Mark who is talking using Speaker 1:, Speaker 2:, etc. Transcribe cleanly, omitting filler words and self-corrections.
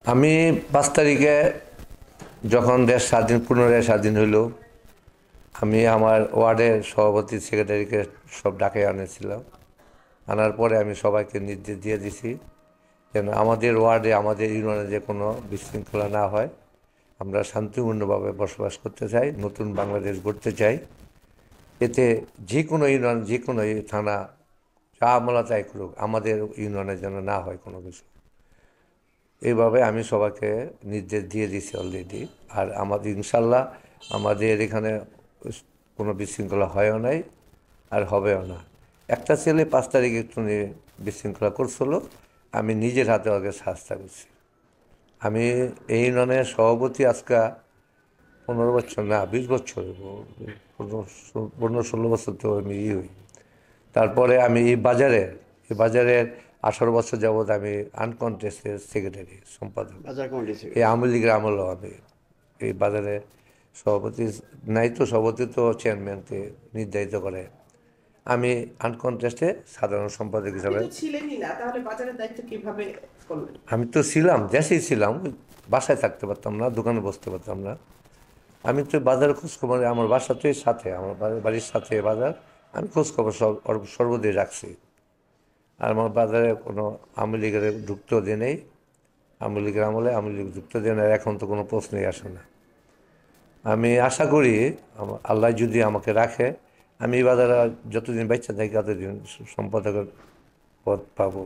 Speaker 1: আমি 5 তারিখে যখন দেশ স্বাধীন পুনরায় স্বাধীন হইল, আমি আমার ওয়ার্ডের সভাপতি সেক্রেটারিকে সব ডাকে আনেছিলাম। আনার পরে আমি সবাইকে নির্দেশ দিয়ে দিছি যেন আমাদের ওয়ার্ডে আমাদের ইউনিয়নে যে কোনো বিশৃঙ্খলা না হয়। আমরা শান্তিপূর্ণভাবে বসবাস করতে চাই, নতুন বাংলাদেশ গড়তে চাই। এতে যে কোনো ইউনিয়ন, যে কোনো থানা যা আমলা চাই করুক, আমাদের ইউনিয়নে যেন না হয় কোনো কিছু। এইভাবে আমি সবাইকে নির্দেশ দিয়ে দিছি অলরেডি। আর আমাদের ইনশাল্লাহ আমাদের এখানে কোনো বিশৃঙ্খলা হয়ও নাই, আর হবেও না। একটা ছেলে 5 তারিখে একটু বিশৃঙ্খলা করছিল, আমি নিজের হাতে ওকে শাস্তি করছি। আমি এই ইউনিয়নের সভাপতি আজকে 15 বছর না 20 বছর, 15-16 বছর তো আমি হই। তারপরে আমি এই বাজারের 18 বছর যাবৎ আমি আনকন্টেস্টেড সেক্রেটারি, সম্পাদক।
Speaker 2: বাজার কমিটি
Speaker 1: এই
Speaker 2: সেক্রেটারি।
Speaker 1: আওয়ামী লীগের আমলেও আমি এই বাজারে সভাপতি, নাই তো সভাপতি তো চেয়ারম্যানকে নির্ধারিত করে। আমি আনকন্টেস্টে সাধারণ সম্পাদক
Speaker 3: আপনি
Speaker 1: হিসাবে।
Speaker 3: তো ছিলেনই না, তাহলে বাজারের দায়িত্ব কিভাবে করলেন?
Speaker 1: আমি তো ছিলাম, দেশেই ছিলাম, বাসায় থাকতে পারতাম না, দোকানে বসতে পারতাম না। আমি তো বাজারের খোঁজখবর, আমার বাসা তো সাথে, আমার বাড়ির সাথে বাজার। আমি খোঁজখবর সর্বদাই রাখছি। আর আমার বাজারে কোনো আওয়ামী লীগের ঢুকতেও দিয়ে নেই, আওয়ামী লীগের আমলে আওয়ামী লীগ ঢুকতে দিয়ে নেই, এখন তো কোনো প্রশ্নই আসে না। আমি আশা করি আল্লাহ যদি আমাকে রাখে, আমি এই বাজারে যতদিন বাচ্চা থাকি ততদিন সম্পাদকের পদ পাবো।